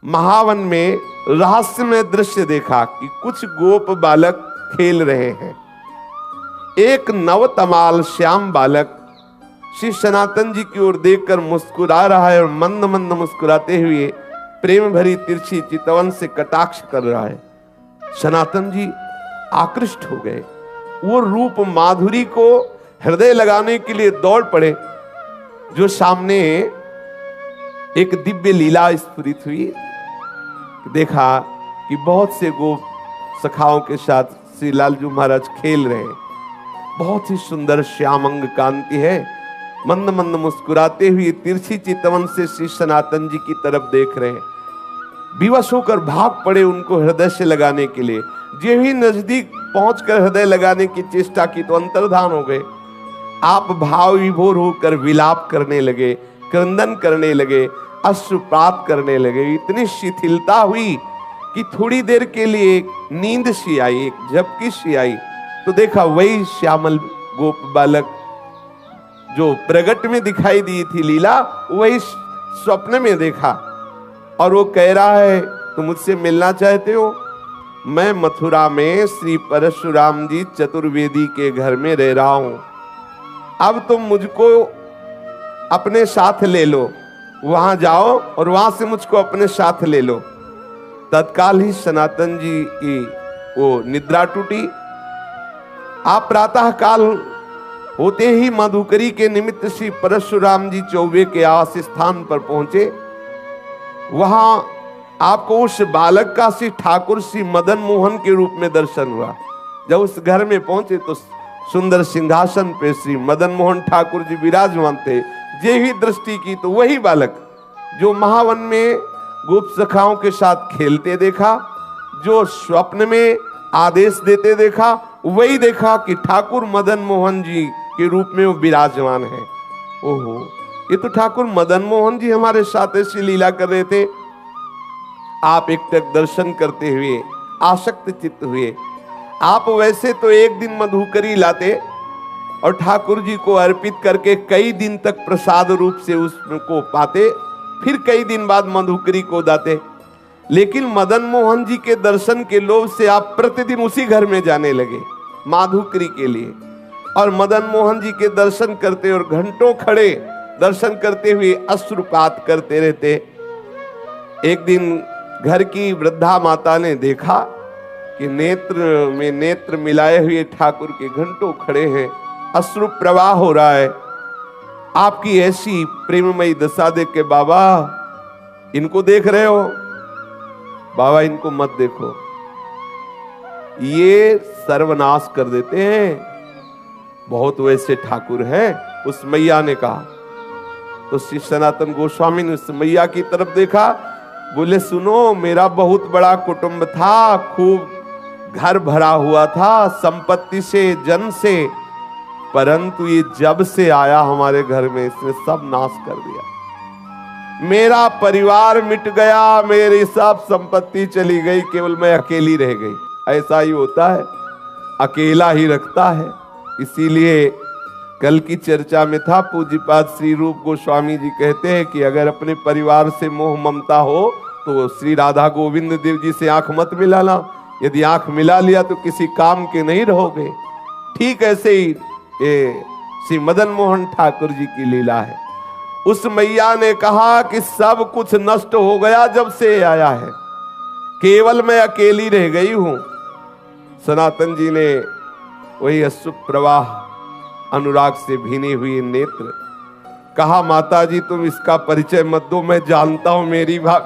महावन में रहस्यमय दृश्य देखा कि कुछ गोप बालक खेल रहे हैं। एक नवतमाल श्याम बालक श्री सनातन जी की ओर देखकर मुस्कुरा रहा है और मंद मंद मुस्कुराते हुए प्रेम भरी तिरछी चितवन से कटाक्ष कर रहा है। सनातन जी आकृष्ट हो गए। वो रूप माधुरी को हृदय लगाने के लिए दौड़ पड़े। जो सामने एक दिव्य लीला स्फुरित हुई, देखा कि बहुत से गोप सखाओं के साथ श्री लालजू महाराज खेल रहे हैं। बहुत ही सुंदर श्यामंग कांति है। मंद मंद मुस्कुराते हुए तिरछी चितवन से श्री सनातन जी की तरफ देख रहे हैं। विवश होकर भाग पड़े उनको हृदय से लगाने के लिए। जो ही नजदीक पहुंचकर हृदय लगाने की चेष्टा की तो अंतर्धान हो गए। आप भाव विभोर होकर विलाप करने लगे, क्रंदन करने लगे, अश्रुपात करने लगे। इतनी शिथिलता हुई कि थोड़ी देर के लिए नींद सी आई, एक झपकी सी आई। तो देखा वही श्यामल गोप बालक जो प्रगट में दिखाई दी थी लीला, वही स्वप्न में देखा। और वो कह रहा है, तुम मुझसे मिलना चाहते हो? मैं मथुरा में श्री परशुराम जी चतुर्वेदी के घर में रह रहा हूं। अब तुम मुझको अपने साथ ले लो, वहां जाओ और वहां से मुझको अपने साथ ले लो। तत्काल ही सनातन जी की वो निद्रा टूटी। आप प्रातः काल होते ही मधुकरी के निमित्त श्री परशुराम जी चौबे के आवास स्थान पर पहुंचे। वहां आपको उस बालक का श्री ठाकुर श्री मदन मोहन के रूप में दर्शन हुआ। जब उस घर में पहुंचे तो सुंदर सिंहासन पे श्री मदन मोहन ठाकुर जी विराजमान थे। जे ही दृष्टि की तो वही बालक जो महावन में गोप सखाओं के साथ खेलते देखा, जो स्वप्न में आदेश देते देखा, वही देखा कि ठाकुर मदन मोहन जी के रूप में वो विराजमान है। ओहो, ये तो ठाकुर मदन मोहन जी हमारे साथ ऐसी लीला कर रहे थे। आप एकटक दर्शन करते हुए आसक्त चित्त हुए। आप वैसे तो एक दिन मधुकरी लाते और ठाकुर जी को अर्पित करके कई दिन तक प्रसाद रूप से उसको पाते, फिर कई दिन बाद मधुकरी को दाते। लेकिन मदन मोहन जी के दर्शन के लोभ से आप प्रतिदिन उसी घर में जाने लगे माधुकरी के लिए, और मदन मोहन जी के दर्शन करते और घंटों खड़े दर्शन करते हुए अश्रुपात करते रहते। एक दिन घर की वृद्धा माता ने देखा कि नेत्र में नेत्र मिलाए हुए ठाकुर के घंटों खड़े हैं, अश्रु प्रवाह हो रहा है। आपकी ऐसी प्रेममयी दशा देख के, बाबा इनको देख रहे हो? बाबा इनको मत देखो, ये सर्वनाश कर देते हैं। बहुत वैसे ठाकुर हैं। उस मैया ने कहा। तो श्री सनातन गोस्वामी ने उस मैया की तरफ देखा, बोले सुनो, मेरा बहुत बड़ा कुटुंब था, खूब घर भरा हुआ था संपत्ति से, जन से, परंतु ये जब से आया हमारे घर में इसने सब नाश कर दिया। मेरा परिवार मिट गया, मेरी सब संपत्ति चली गई, केवल मैं अकेली रह गई। ऐसा ही होता है, अकेला ही रखता है। इसीलिए कल की चर्चा में था, पूज्यपाद श्री रूप गोस्वामी जी कहते हैं कि अगर अपने परिवार से मोह ममता हो तो श्री राधा गोविंद देव जी से आंख मत मिलाना। यदि आंख मिला लिया तो किसी काम के नहीं रहोगे। ठीक ऐसे ही ये श्री मदन मोहन ठाकुर जी की लीला है। उस मैया ने कहा कि सब कुछ नष्ट हो गया जब से आया है, केवल मैं अकेली रह गई हूं। सनातन जी ने वही अश्रु प्रवाह, अनुराग से भीनी हुई नेत्र, कहा माता जी तुम इसका परिचय मत दो, मैं जानता हूं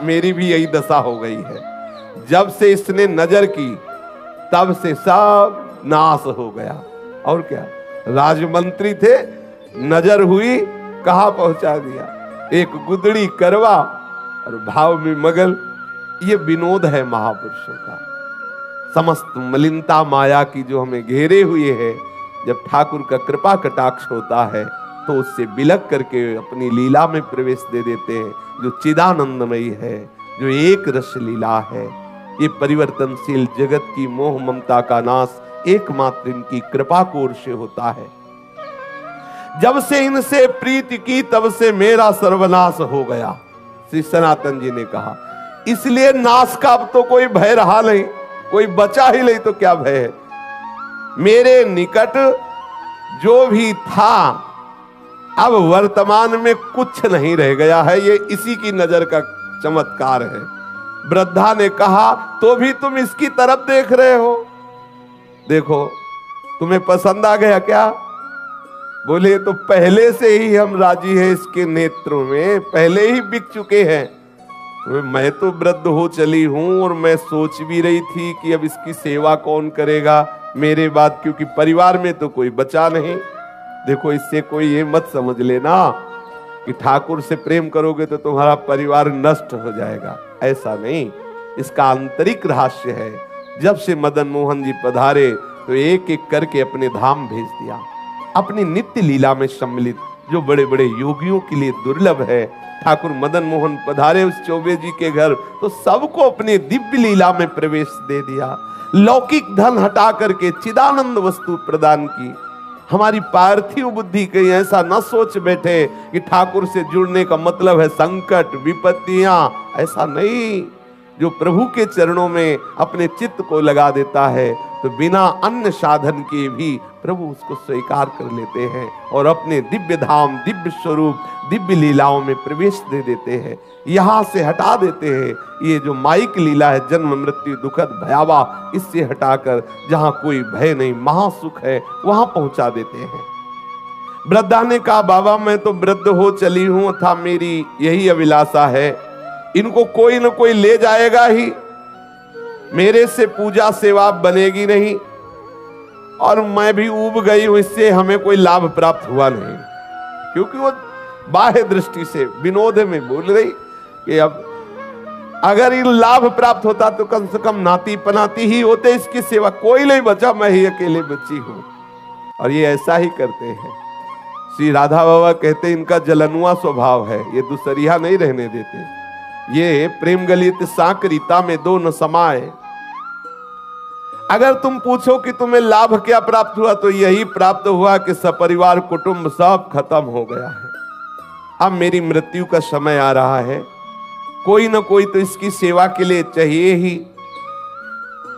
मेरी भी यही दशा हो गई है। जब से इसने नजर की तब से सब नाश हो गया। और क्या, राजमंत्री थे, नजर हुई, कहां पहुंचा दिया। एक गुदड़ी करवा और भाव में मगल। ये विनोद है महापुरुषों का। समस्त मलिनता माया की जो हमें घेरे हुए है, जब ठाकुर का कृपा कटाक्ष होता है तो उससे बिलक करके अपनी लीला में प्रवेश दे देते हैं, जो चिदानंदमयी है, जो एक रस लीला है। ये परिवर्तनशील जगत की मोह ममता का नाश एकमात्र इनकी कृपा कोर से होता है। जब से इनसे प्रीति की तब से मेरा सर्वनाश हो गया। श्री सनातन जी ने कहा इसलिए नाश का अब तो कोई भय रहा नहीं, कोई बचा ही नहीं तो क्या भय है। मेरे निकट जो भी था अब वर्तमान में कुछ नहीं रह गया है, ये इसी की नजर का चमत्कार है। वृद्धा ने कहा तो भी तुम इसकी तरफ देख रहे हो, देखो तुम्हें पसंद आ गया क्या? बोले तो पहले से ही हम राजी हैं, इसके नेत्रों में पहले ही बिक चुके हैं। मैं तो वृद्ध हो चली हूं और मैं सोच भी रही थी कि अब इसकी सेवा कौन करेगा मेरे बाद, क्योंकि परिवार में तो कोई बचा नहीं। देखो इससे कोई ये मत समझ लेना कि ठाकुर से प्रेम करोगे तो तुम्हारा परिवार नष्ट हो जाएगा, ऐसा नहीं। इसका आंतरिक रहस्य है। जब से मदन मोहन जी पधारे तो एक एक करके अपने धाम भेज दिया, अपनी नित्य लीला में सम्मिलित, जो बड़े बड़े योगियों के लिए दुर्लभ है। ठाकुर मदन मोहन पधारे उस चौबे जी के घर तो सबको अपने दिव्य लीला में प्रवेश दे दिया। लौकिक धन हटा करके चिदानंद वस्तु प्रदान की। हमारी पार्थिव बुद्धि कहीं ऐसा न सोच बैठे कि ठाकुर से जुड़ने का मतलब है संकट विपत्तियां, ऐसा नहीं। जो प्रभु के चरणों में अपने चित्त को लगा देता है तो बिना अन्य साधन के भी प्रभु उसको स्वीकार कर लेते हैं और अपने दिव्य धाम, दिव्य स्वरूप, दिव्य लीलाओं में प्रवेश दे देते हैं। यहां से हटा देते हैं ये जो माइक लीला है, जन्म मृत्यु दुखद भयावह, इससे हटाकर जहां कोई भय नहीं, महासुख है, वहां पहुंचा देते हैं। वृद्धा ने कहा बाबा मैं तो वृद्ध हो चली हूं था, मेरी यही अभिलाषा है, इनको कोई न कोई ले जाएगा ही, मेरे से पूजा सेवा बनेगी नहीं और मैं भी ऊब गई हूं, इससे हमें कोई लाभ प्राप्त हुआ नहीं। क्योंकि वो बाह्य दृष्टि से विनोद में बोल रही कि अब अगर इन लाभ प्राप्त होता तो कम से कम नाती पनाती ही होते, इसकी सेवा कोई नहीं बचा, मैं ही अकेले बची हूं। और ये ऐसा ही करते हैं। श्री राधा बाबा कहते इनका जलनुआ स्वभाव है, ये दूसरिया नहीं रहने देते। ये प्रेम गलित साकरीता में दो न समाये। अगर तुम पूछो कि तुम्हें लाभ क्या प्राप्त हुआ तो यही प्राप्त हुआ कि सपरिवार कुटुंब सब खत्म हो गया है। अब मेरी मृत्यु का समय आ रहा है, कोई ना कोई तो इसकी सेवा के लिए चाहिए ही,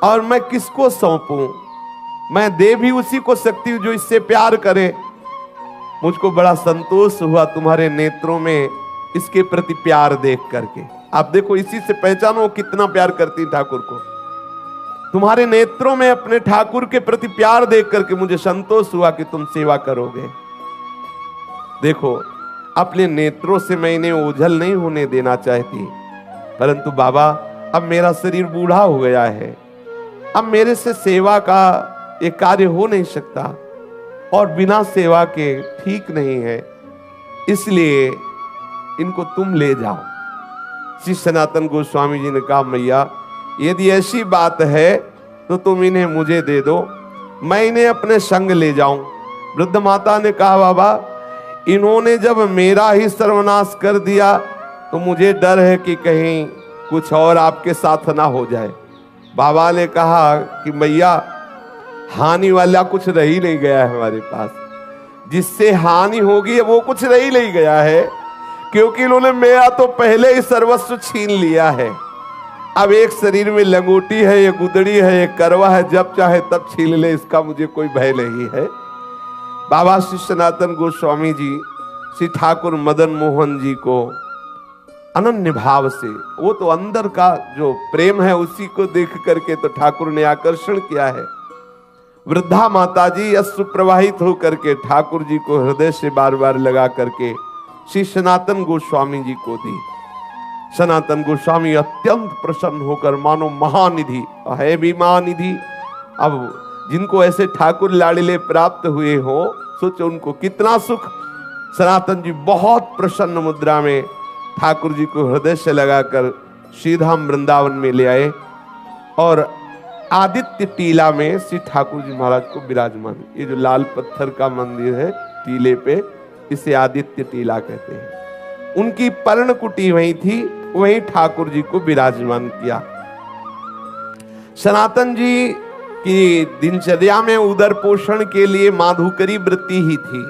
और मैं किसको सौंपूं? मैं दे भी उसी को सकती हूं जो इससे प्यार करे। मुझको बड़ा संतोष हुआ तुम्हारे नेत्रों में इसके प्रति प्यार देख करके। आप देखो इसी से पहचानो कितना प्यार करती ठाकुर को। तुम्हारे नेत्रों में अपने ठाकुर के प्रति प्यार देख करके मुझे संतोष हुआ कि तुम सेवा करोगे। देखो अपने नेत्रों से मैं इन्हें ओझल नहीं होने देना चाहती, परंतु बाबा अब मेरा शरीर बूढ़ा हो गया है, अब मेरे से सेवा का एक कार्य हो नहीं सकता और बिना सेवा के ठीक नहीं है, इसलिए इनको तुम ले जाओ। श्री सनातन गोस्वामी जी ने कहा मैया यदि ऐसी बात है तो तुम इन्हें मुझे दे दो, मैं इन्हें अपने संग ले जाऊं। वृद्ध माता ने कहा बाबा इन्होंने जब मेरा ही सर्वनाश कर दिया तो मुझे डर है कि कहीं कुछ और आपके साथ ना हो जाए। बाबा ने कहा कि मैया हानि वाला कुछ रह ही नहीं गया है हमारे पास, जिससे हानि होगी वो कुछ रह ही नहीं गया है, क्योंकि इन्होंने मेरा तो पहले ही सर्वस्व छीन लिया है। अब एक शरीर में लंगोटी है, ये गुदड़ी है, ये करवा है, जब चाहे तब छीन ले, इसका मुझे कोई भय नहीं है। बाबा श्री सनातन गोस्वामी जी श्री ठाकुर मदन मोहन जी को अनन्य भाव से, वो तो अंदर का जो प्रेम है उसी को देख करके तो ठाकुर ने आकर्षण किया है। वृद्धा माता जी अश्रु प्रवाहित होकर के ठाकुर जी को हृदय से बार बार लगा करके श्री सनातन गोस्वामी जी को दी। सनातन गोस्वामी अत्यंत प्रसन्न होकर मानो महानिधि है भी महानिधि, अब जिनको ऐसे ठाकुर लाड़िले प्राप्त हुए हो सोचो उनको कितना सुख। सनातन जी बहुत प्रसन्न मुद्रा में ठाकुर जी को हृदय से लगाकर श्रीधाम वृंदावन में ले आए और आदित्य टीला में श्री ठाकुर जी महाराज को विराजमान, ये जो लाल पत्थर का मंदिर है टीले पे, इसे आदित्य टीला कहते हैं। उनकी पर्ण कुटी वहीं थी, वहीं ठाकुर जी को विराजमान किया। सनातन जी की दिनचर्या में उदर पोषण के लिए माधुकरी वृत्ति ही थी।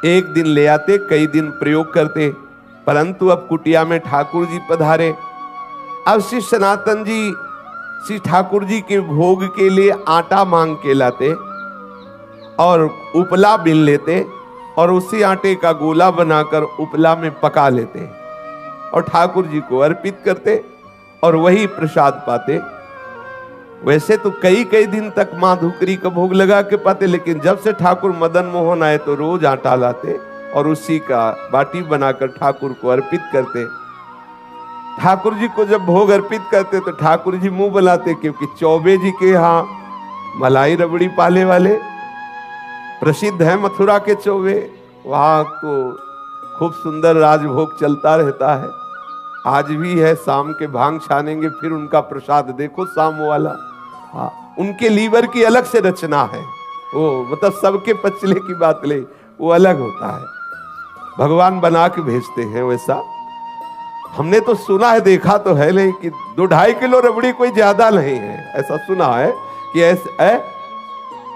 एक दिन ले आते, कई दिन प्रयोग करते, परंतु अब कुटिया में ठाकुर जी पधारे। अब श्री सनातन जी श्री ठाकुर जी के भोग के लिए आटा मांग के लाते और उपला बीन लेते और उसी आटे का गोला बनाकर उपला में पका लेते और ठाकुर जी को अर्पित करते और वही प्रसाद पाते। वैसे तो कई कई दिन तक मां धुकरी का भोग लगा के पाते, लेकिन जब से ठाकुर मदन मोहन आए तो रोज आटा लाते और उसी का बाटी बनाकर ठाकुर को अर्पित करते। ठाकुर जी को जब भोग अर्पित करते तो ठाकुर जी मुंह बनाते, क्योंकि चौबे जी के यहाँ मलाई रबड़ी पाले वाले प्रसिद्ध है, मथुरा के चौबे, वहां तो खूब सुंदर राजभोग चलता रहता है। आज भी है, शाम के भांग छानेंगे फिर उनका प्रसाद देखो शाम वाला। हाँ, उनके लीवर की अलग से रचना है, वो मतलब सबके पचले की बात ले, वो अलग होता है, भगवान बना के भेजते हैं वैसा। हमने तो सुना है, देखा तो है नहीं कि 2-2.5 किलो रबड़ी कोई ज्यादा नहीं है, ऐसा सुना है कि ऐसे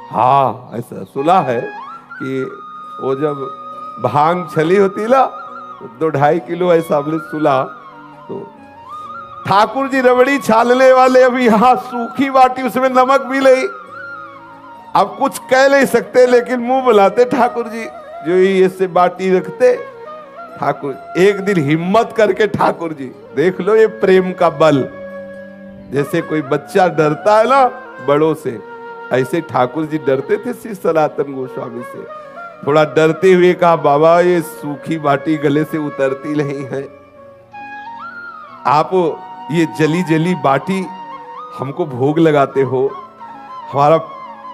हाँ ऐसा सुना है कि वो जब भांग छली होती ना 2-2.5 किलो ऐसा हमने सुना। तो ठाकुर जी रबड़ी छालने वाले अभी यहाँ सूखी बाटी, उसमें नमक भी नहीं, अब कुछ कह नहीं सकते लेकिन मुंह बुलाते ठाकुर जी, जो ही ऐसे बाटी रखते ठाकुर। एक दिन हिम्मत करके ठाकुर जी, देख लो ये प्रेम का बल, जैसे कोई बच्चा डरता है ना बड़ों से, ऐसे ठाकुर जी डरते थे श्री सनातन गोस्वामी से। थोड़ा डरते हुए कहा, बाबा ये सूखी बाटी गले से उतरती नहीं है, आप ये जली जली बाटी हमको भोग लगाते हो, हमारा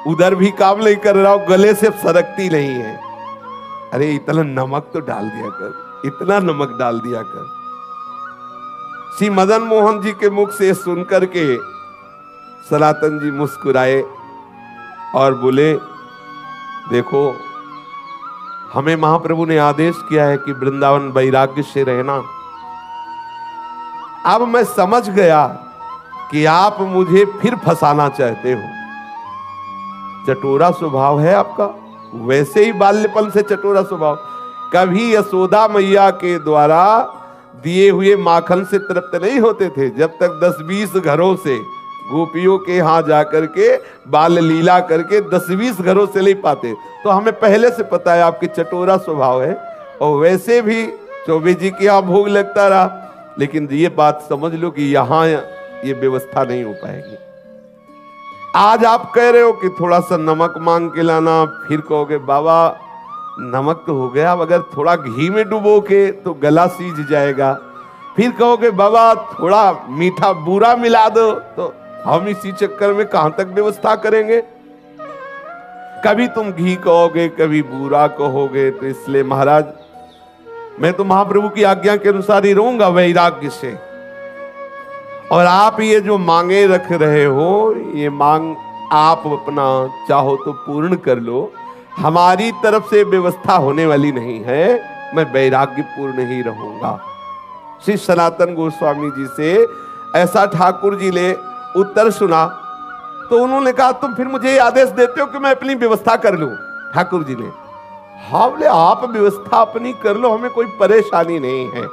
उधर भी काम नहीं कर रहा हो, गले से सरकती नहीं है। अरे इतना नमक तो डाल दिया कर, इतना नमक डाल दिया कर। श्री मदन मोहन जी के मुख से सुनकर के सनातन जी मुस्कुराए और बोले, देखो हमें महाप्रभु ने आदेश किया है कि वृंदावन वैराग्य से रहना। अब मैं समझ गया कि आप मुझे फिर फंसाना चाहते हो, चटोरा स्वभाव है आपका, वैसे ही बाल्यपन से चटोरा स्वभाव। कभी यशोदा मैया के द्वारा दिए हुए माखन से तृप्त नहीं होते थे, जब तक 10-20 घरों से गोपियों के यहाँ जाकर के बाल लीला करके 10-20 घरों से नहीं पाते। तो हमें पहले से पता है आपकी चटोरा स्वभाव है, और वैसे भी चौबे जी के यहाँ भोग लगता रहा, लेकिन ये बात समझ लो कि यहाँ ये व्यवस्था नहीं हो पाएगी। आज आप कह रहे हो कि थोड़ा सा नमक मांग के लाना, फिर कहोगे बाबा नमक तो हो गया, अगर थोड़ा घी में डुबो के तो गला सीज जाएगा, फिर कहोगे बाबा थोड़ा मीठा बूरा मिला दो, तो हम इसी चक्कर में कहां तक व्यवस्था करेंगे। कभी तुम घी कहोगे, कभी बूरा कहोगे, तो इसलिए महाराज मैं तो महाप्रभु की आज्ञा के अनुसार ही रहूंगा वैराग्य से। और आप ये जो मांगे रख रहे हो, ये मांग आप अपना चाहो तो पूर्ण कर लो, हमारी तरफ से व्यवस्था होने वाली नहीं है, मैं वैराग्य पूर्ण ही रहूंगा। श्री सनातन गोस्वामी जी से ऐसा ठाकुर जी ने उत्तर सुना, तो उन्होंने कहा तुम फिर मुझे आदेश देते हो कि मैं अपनी व्यवस्था कर लूं। ठाकुर जी ने हाँ बोले, आप व्यवस्था अपनी कर लो, हमें कोई परेशानी नहीं है।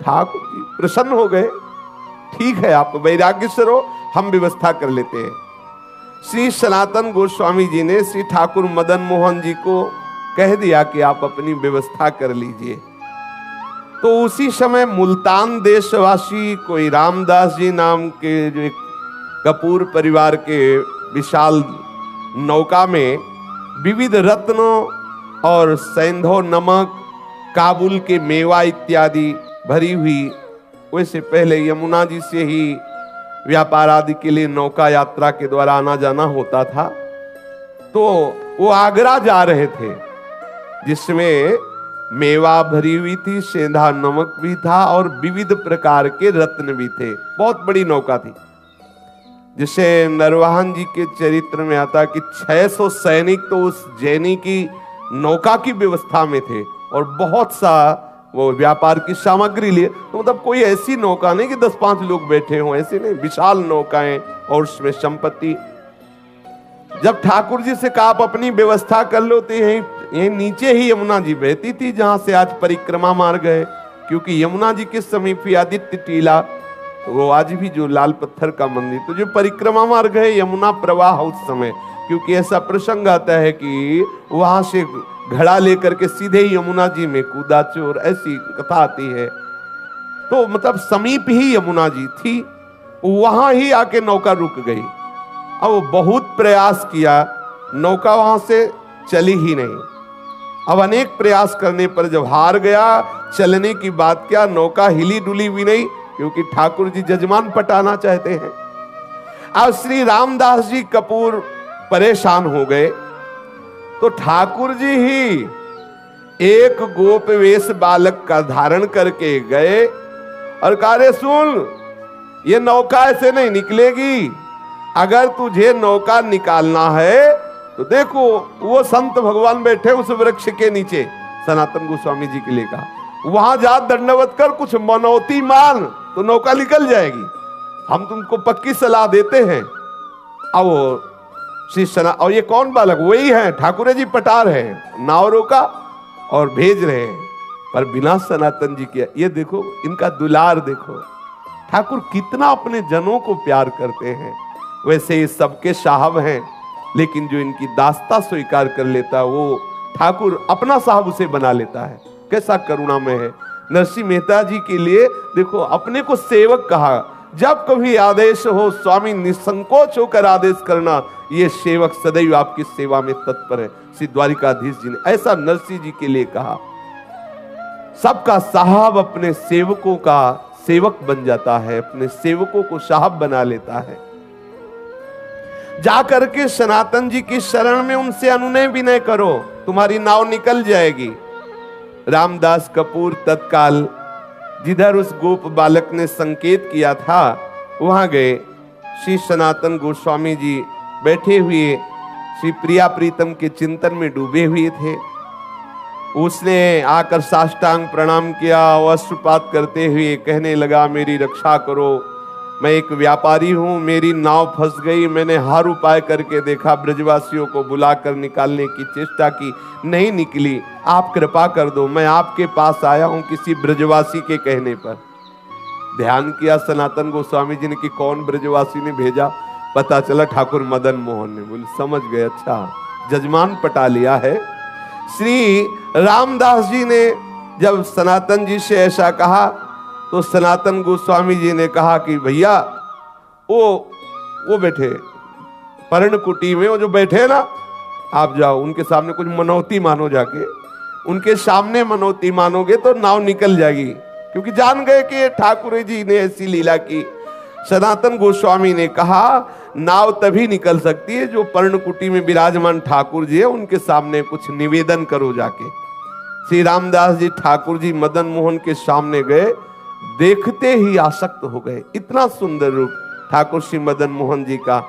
ठाकुर जी प्रसन्न हो गए, ठीक है आप वैराग्य से रहो, हम व्यवस्था कर लेते हैं। श्री सनातन गोस्वामी जी ने श्री ठाकुर मदन मोहन जी को कह दिया कि आप अपनी व्यवस्था कर लीजिए। तो उसी समय मुल्तान देशवासी कोई रामदास जी नाम के जो एक कपूर परिवार के विशाल नौका में विविध रत्नों और सैंधव नमक, काबुल के मेवा इत्यादि भरी हुई, वैसे पहले यमुना जी से ही व्यापार आदि के लिए नौका यात्रा के द्वारा आना जाना होता था। तो वो आगरा जा रहे थे, जिसमें मेवा भरी हुई थी, सेंधा नमक भी था और विविध प्रकार के रत्न भी थे। बहुत बड़ी नौका थी, जिसे नरवाहन जी के चरित्र में आता कि 600 सैनिक तो उस जैनी की नौका की व्यवस्था में थे, और बहुत सा वो व्यापार की सामग्री लिए। तो मतलब कोई ऐसी नौका नहीं कि 10-5 लोग बैठे हों, ऐसी नहीं, विशाल नौकाएं और उसमें संपत्ति। जब ठाकुर जी से कहा आप अपनी व्यवस्था कर लो, तो ये नीचे ही यमुना जी बहती थी जहां से आज परिक्रमा मार्ग है, क्योंकि यमुना जी के समीप ही आदित्य टीला, वो आज भी जो लाल पत्थर का मंदिर, तो जो परिक्रमा मार्ग है यमुना प्रवाह उस समय, क्योंकि ऐसा प्रसंग आता है कि वहां से घड़ा लेकर के सीधे यमुना जी में कूदा चोर, ऐसी कथा आती है। तो मतलब समीप ही यमुना जी थी, वहां ही आके नौका रुक गई। अब बहुत प्रयास किया, नौका वहां से चली ही नहीं। अब अनेक प्रयास करने पर जब हार गया, चलने की बात क्या, नौका हिली डुली भी नहीं, क्योंकि ठाकुर जी जजमान पटाना चाहते हैं। अब श्री रामदास जी कपूर परेशान हो गए, तो ठाकुर जी ही एक गोप वेश बालक का धारण करके गए और कहा, रे सुन, ये नौका ऐसे नहीं निकलेगी, अगर तुझे नौका निकालना है तो देखो वो संत भगवान बैठे उस वृक्ष के नीचे, सनातन गोस्वामी जी के लिए कहा, वहां जा दंडवत कर, कुछ मनौती मान तो नौका निकल जाएगी, हम तुमको पक्की सलाह देते हैं। अब वो श्री सना, और ये कौन बालक, वही है ठाकुर जी पटार है, नाव रोका और भेज रहे हैं, पर बिना सनातन जी किया। ये देखो इनका दुलार देखो, ठाकुर कितना अपने जनों को प्यार करते हैं। वैसे ये सबके साहब हैं, लेकिन जो इनकी दास्ता स्वीकार कर लेता है वो ठाकुर अपना साहब उसे बना लेता है। कैसा करुणामय है। नरसिंह मेहता जी के लिए देखो अपने को सेवक कहा, जब कभी आदेश हो स्वामी निसंकोच होकर आदेश करना, ये सेवक सदैव आपकी सेवा में तत्पर है। श्री द्वारिकाधीश जी ने ऐसा नरसिंह जी के लिए कहा। सबका साहब अपने सेवकों का सेवक बन जाता है, अपने सेवकों को साहब बना लेता है। जाकर के सनातन जी की शरण में उनसे अनुनय विनय करो, तुम्हारी नाव निकल जाएगी। रामदास कपूर तत्काल जिधर उस गोप बालक ने संकेत किया था वहां गए। श्री सनातन गोस्वामी जी बैठे हुए श्री प्रिया प्रीतम के चिंतन में डूबे हुए थे। उसने आकर साष्टांग प्रणाम किया, वस्त्रपात करते हुए कहने लगा, मेरी रक्षा करो, मैं एक व्यापारी हूं, मेरी नाव फंस गई, मैंने हर उपाय करके देखा, ब्रजवासियों को बुलाकर निकालने की चेष्टा की, नहीं निकली, आप कृपा कर दो, मैं आपके पास आया हूं किसी ब्रजवासी के कहने पर। ध्यान किया सनातन गोस्वामी जी ने कि कौन ब्रजवासी ने भेजा, पता चला ठाकुर मदन मोहन ने। बोले समझ गए, अच्छा जजमान पटा लिया है। श्री रामदास जी ने जब सनातन जी से ऐसा कहा तो सनातन गोस्वामी जी ने कहा कि भैया वो बैठे पर्णकुटी में, वो जो बैठे ना, आप जाओ उनके सामने कुछ मनौती मानो, जाके उनके सामने मनौती मानोगे तो नाव निकल जाएगी, क्योंकि जान गए कि ठाकुर जी ने ऐसी लीला की। सनातन गोस्वामी ने कहा नाव तभी निकल सकती है जो पर्णकुटी में विराजमान ठाकुर जी है उनके सामने कुछ निवेदन करो जाके। श्री रामदास जी ठाकुर जी मदन मोहन के सामने गए, देखते ही आसक्त हो गए। इतना सुंदर रूप ठाकुर श्री मदन मोहन जी का,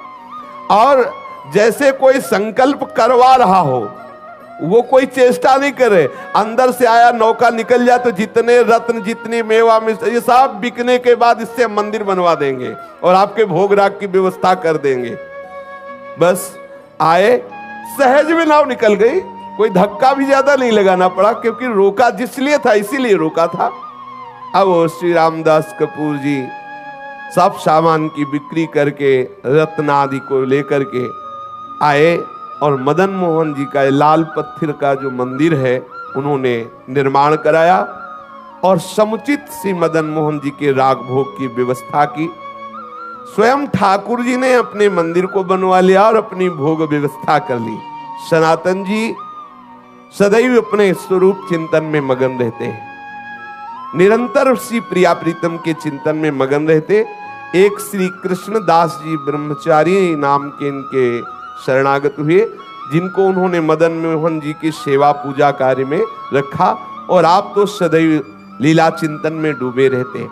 और जैसे कोई संकल्प करवा रहा हो, वो कोई चेष्टा नहीं करे, अंदर से आया नौका निकल जाए तो जितने रत्न जितनी मेवा ये सब बिकने के बाद इससे मंदिर बनवा देंगे और आपके भोग राग की व्यवस्था कर देंगे। बस आए, सहज में नाव निकल गई, कोई धक्का भी ज्यादा नहीं लगाना पड़ा, क्योंकि रोका जिसलिए था इसीलिए रोका था। अब श्री रामदास कपूर जी सब सामान की बिक्री करके रत्न आदि को लेकर के आए और मदन मोहन जी का लाल पत्थर का जो मंदिर है उन्होंने निर्माण कराया और समुचित श्री मदन मोहन जी के राग भोग की व्यवस्था की। स्वयं ठाकुर जी ने अपने मंदिर को बनवा लिया और अपनी भोग व्यवस्था कर ली। सनातन जी सदैव अपने स्वरूप चिंतन में मगन रहते हैं, निरंतर श्री प्रिया प्रीतम के चिंतन में मगन रहते। एक श्री कृष्णदास जी ब्रह्मचारी नाम के इनके शरणागत हुए, जिनको उन्होंने मदन मोहन जी की सेवा पूजा कार्य में रखा, और आप तो सदैव लीला चिंतन में डूबे रहते।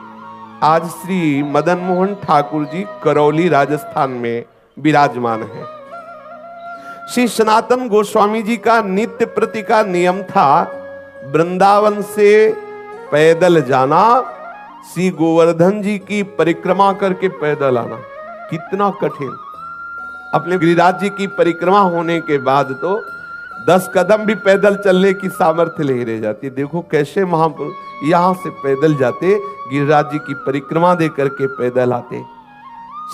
आज श्री मदन मोहन ठाकुर जी करौली राजस्थान में विराजमान है। श्री सनातन गोस्वामी जी का नित्य प्रति का नियम था वृंदावन से पैदल जाना, श्री गोवर्धन जी की परिक्रमा करके पैदल आना। कितना कठिन। अपने गिरिराज जी की परिक्रमा होने के बाद तो 10 कदम भी पैदल चलने की सामर्थ्य नहीं रह जाती। देखो कैसे महापुरुष यहां से पैदल जाते, गिरिराज जी की परिक्रमा दे करके पैदल आते।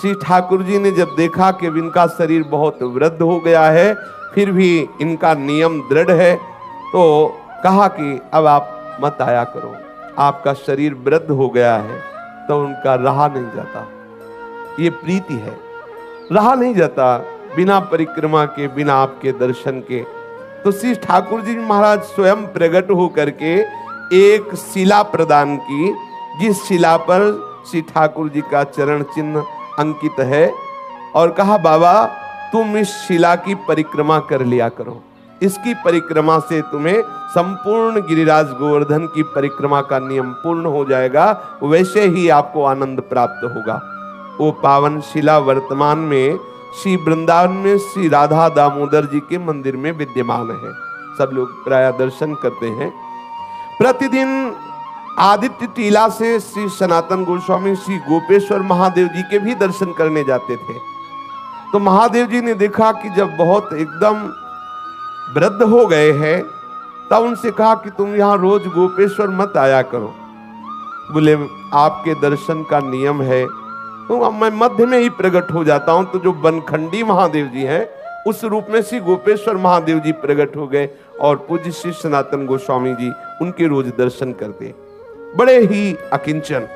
श्री ठाकुर जी ने जब देखा कि इनका शरीर बहुत वृद्ध हो गया है, फिर भी इनका नियम दृढ़ है, तो कहा कि अब आप मत आया करो, आपका शरीर वृद्ध हो गया है। तो उनका रहा नहीं जाता, ये प्रीति है, रहा नहीं जाता बिना परिक्रमा के, बिना आपके दर्शन के। तो श्री ठाकुर जी महाराज स्वयं प्रकट होकर के एक शिला प्रदान की, जिस शिला पर श्री ठाकुर जी का चरण चिन्ह अंकित है, और कहा बाबा तुम इस शिला की परिक्रमा कर लिया करो, इसकी परिक्रमा से तुम्हें संपूर्ण गिरिराज गोवर्धन की परिक्रमा का नियम पूर्ण हो जाएगा, वैसे ही आपको आनंद प्राप्त होगा। वो पावन शिला वर्तमान में श्री वृंदावन में श्री राधा दामोदर जी के मंदिर में विद्यमान है। सब लोग प्राय दर्शन करते हैं। प्रतिदिन आदित्य टीला से श्री सनातन गोस्वामी श्री गोपेश्वर महादेव जी के भी दर्शन करने जाते थे। तो महादेव जी ने देखा कि जब बहुत एकदम वृद्ध हो गए हैं, तब उनसे कहा कि तुम यहाँ रोज गोपेश्वर मत आया करो। बोले आपके दर्शन का नियम है, तो मैं मध्य में ही प्रकट हो जाता हूं। तो जो बनखंडी महादेव जी हैं, उस रूप में श्री गोपेश्वर महादेव जी प्रकट हो गए, और पूज्य श्री सनातन गोस्वामी जी उनके रोज दर्शन करते, बड़े ही अकिंचन।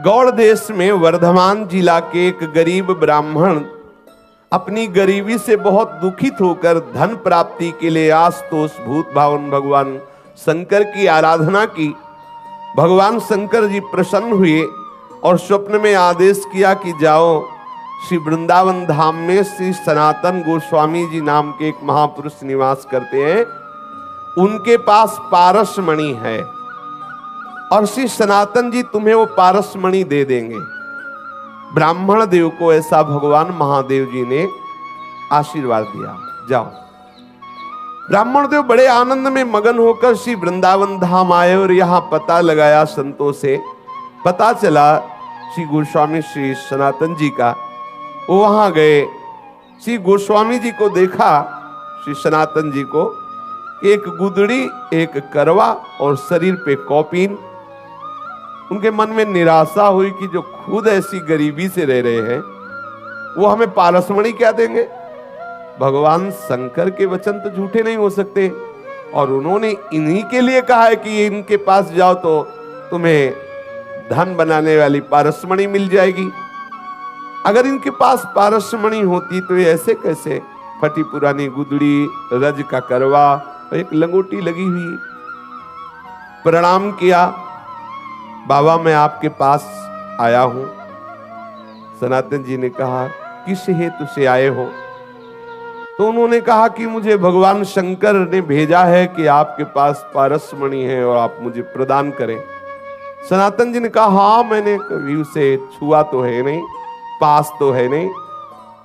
गौड़ देश में वर्धमान जिला के एक गरीब ब्राह्मण अपनी गरीबी से बहुत दुखित होकर धन प्राप्ति के लिए आशुतोष भूत भावन भगवान शंकर की आराधना की। भगवान शंकर जी प्रसन्न हुए और स्वप्न में आदेश किया कि जाओ श्री वृंदावन धाम में श्री सनातन गोस्वामी जी नाम के एक महापुरुष निवास करते हैं, उनके पास पारस मणि है, और श्री सनातन जी तुम्हें वो पारस मणि दे देंगे। ब्राह्मण देव को ऐसा भगवान महादेव जी ने आशीर्वाद दिया, जाओ। ब्राह्मण देव बड़े आनंद में मगन होकर श्री वृंदावन धाम आए, और यहां पता लगाया संतों से, पता चला श्री गोस्वामी श्री सनातन जी का। वो वहां गए, श्री गोस्वामी जी को देखा, श्री सनातन जी को, एक गुदड़ी, एक करवा और शरीर पे कौपीन। उनके मन में निराशा हुई कि जो खुद ऐसी गरीबी से रह रहे हैं, वो हमें पारसमणि क्या देंगे। भगवान शंकर के वचन तो झूठे नहीं हो सकते, और उन्होंने इन्हीं के लिए कहा है कि इनके पास जाओ तो तुम्हें धन बनाने वाली पारसमणि मिल जाएगी। अगर इनके पास पारसमणि होती तो ये ऐसे कैसे फटी पुरानी गुदड़ी, रज का करवा, एक लंगोटी लगी हुई। प्रणाम किया, बाबा मैं आपके पास आया हूं। सनातन जी ने कहा किस हेतु से आए हो। तो उन्होंने कहा कि मुझे भगवान शंकर ने भेजा है कि आपके पास पारसमणि है और आप मुझे प्रदान करें। सनातन जी ने कहा हाँ, मैंने कभी उसे छुआ तो है नहीं, पास तो है नहीं।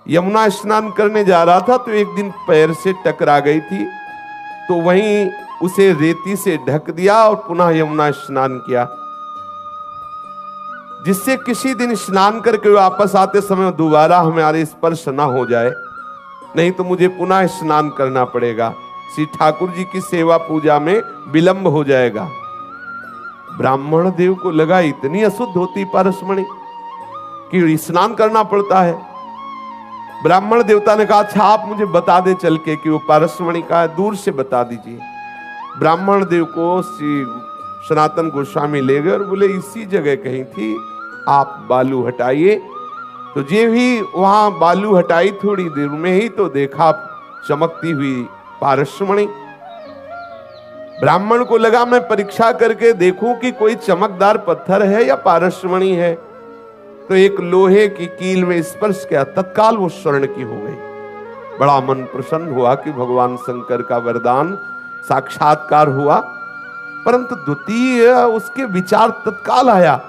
यमुना स्नान करने जा रहा था तो एक दिन पैर से टकरा गई थी, तो वहीं उसे रेती से ढक दिया और पुनः यमुना स्नान किया, जिससे किसी दिन स्नान करके वापस आते समय दोबारा हमारे स्पर्श ना हो जाए, नहीं तो मुझे पुनः स्नान करना पड़ेगा। श्री ठाकुर जी की सेवा पूजा में विलंब हो जाएगा। ब्राह्मण देव को लगा इतनी अशुद्ध होती पारसमणि कि स्नान करना पड़ता है। ब्राह्मण देवता ने कहा अच्छा आप मुझे बता दे चल के कि वो पारसमणि का है, दूर से बता दीजिए। ब्राह्मण देव को श्री सनातन गोस्वामी ले गए और बोले इसी जगह कहीं थी, आप बालू हटाइए। तो जे भी वहां बालू हटाई, थोड़ी देर में ही तो देखा चमकती हुई पारसमणि। ब्राह्मण को लगा मैं परीक्षा करके देखूं कि कोई चमकदार पत्थर है या पारसमणि है। तो एक लोहे की कील में स्पर्श किया, तत्काल वो स्वर्ण की हो गई। बड़ा मन प्रसन्न हुआ कि भगवान शंकर का वरदान साक्षात्कार हुआ। परंतु द्वितीय उसके विचार तत्काल आया,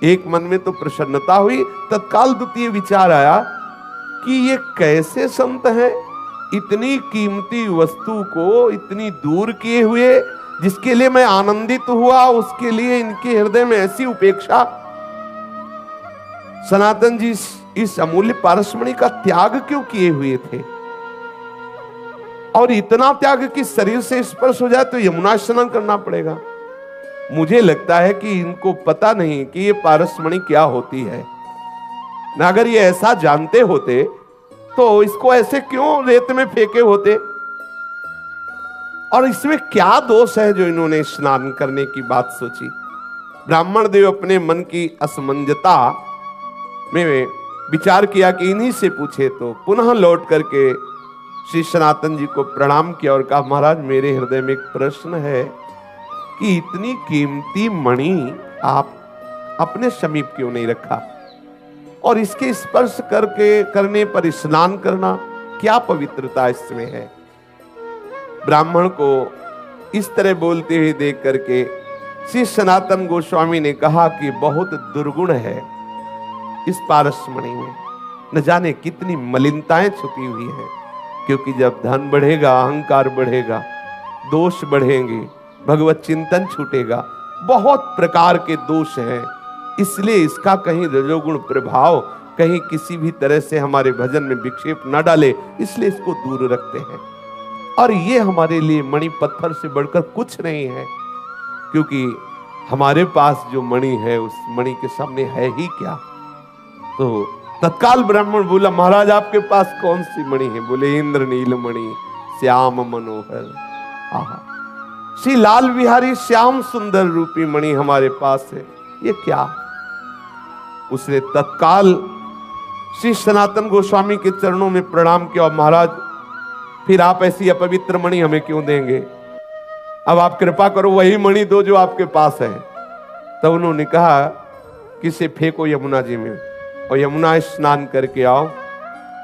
एक मन में तो प्रसन्नता हुई, तत्काल द्वितीय विचार आया कि ये कैसे संत हैं, इतनी कीमती वस्तु को इतनी दूर किए हुए, जिसके लिए मैं आनंदित हुआ उसके लिए इनके हृदय में ऐसी उपेक्षा। सनातन जी इस अमूल्य पारसमणि का त्याग क्यों किए हुए थे। और इतना त्याग कि शरीर से स्पर्श हो जाए तो यमुना स्नान करना पड़ेगा। मुझे लगता है कि इनको पता नहीं कि ये पारसमणि क्या होती है। ना अगर ये ऐसा जानते होते तो इसको ऐसे क्यों रेत में फेंके होते। और इसमें क्या दोष है जो इन्होंने स्नान करने की बात सोची। ब्राह्मण देव अपने मन की असमंजता में विचार किया कि इन्हीं से पूछे, तो पुनः लौट करके श्री सनातन जी को प्रणाम किया और कहा, महाराज मेरे हृदय में एक प्रश्न है कि इतनी कीमती मणि आप अपने समीप क्यों नहीं रखा, और इसके स्पर्श करने पर स्नान करना, क्या पवित्रता इसमें है। ब्राह्मण को इस तरह बोलते हुए देख करके श्री सनातन गोस्वामी ने कहा कि बहुत दुर्गुण है इस पारसमणि में, न जाने कितनी मलिनताएं छुपी हुई है। क्योंकि जब धन बढ़ेगा, अहंकार बढ़ेगा, दोष बढ़ेंगे, भगवत चिंतन छूटेगा, बहुत प्रकार के दोष हैं। इसलिए इसका कहीं रजोगुण प्रभाव कहीं किसी भी तरह से हमारे भजन में विक्षेप न डाले, इसलिए इसको दूर रखते हैं। और ये हमारे लिए मणि पत्थर से बढ़कर कुछ नहीं है, क्योंकि हमारे पास जो मणि है उस मणि के सामने है ही क्या। तो तत्काल ब्राह्मण बोला, महाराज आपके पास कौन सी मणि है। बोले, इंद्रनील मणि श्याम मनोहर। आहा, श्री लाल बिहारी श्याम सुंदर रूपी मणि हमारे पास है, ये क्या। उसने तत्काल श्री सनातन गोस्वामी के चरणों में प्रणाम किया, और महाराज फिर आप ऐसी अपवित्र मणि हमें क्यों देंगे, अब आप कृपा करो वही मणि दो जो आपके पास है। तब उन्होंने कहा कि इसे फेंको यमुना जी में और यमुना स्नान करके आओ,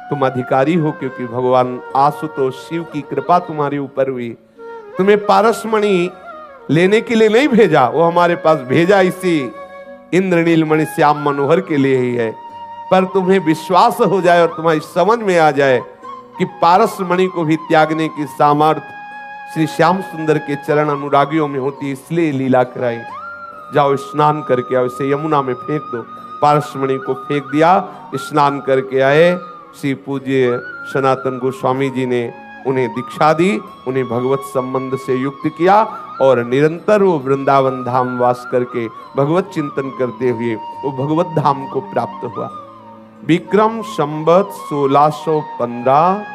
तुम अधिकारी हो, क्योंकि भगवान आशुतोष शिव की कृपा तुम्हारे ऊपर हुई। तुम्हें पारसमणि लेने के लिए नहीं भेजा, वो हमारे पास भेजा इसी इंद्रनील मणि श्याम मनोहर के लिए ही है। पर तुम्हें विश्वास हो जाए और तुम्हारी समझ में आ जाए कि पारसमणि को भी त्यागने की सामर्थ्य श्री श्याम सुंदर के चरण अनुरागियों में होती, इसलिए लीला कराई। जाओ स्नान करके आओ, इसे यमुना में फेंक दो। पारसमणि को फेंक दिया, स्नान करके आए। श्री पूज्य सनातन गोस्वामी जी ने उन्हें दीक्षा दी, उन्हें भगवत संबंध से युक्त किया, और निरंतर वो वृंदावन धाम वास करके भगवत चिंतन करते हुए वो भगवत धाम को प्राप्त हुआ। विक्रम संवत 1615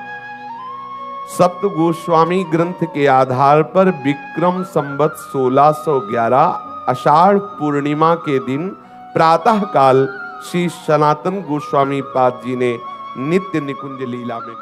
सप्त गोस्वामी ग्रंथ के आधार पर विक्रम संवत 1611 आषाढ़ पूर्णिमा के दिन प्रातः काल श्री सनातन गोस्वामी पाद जी ने नित्य निकुंज लीला में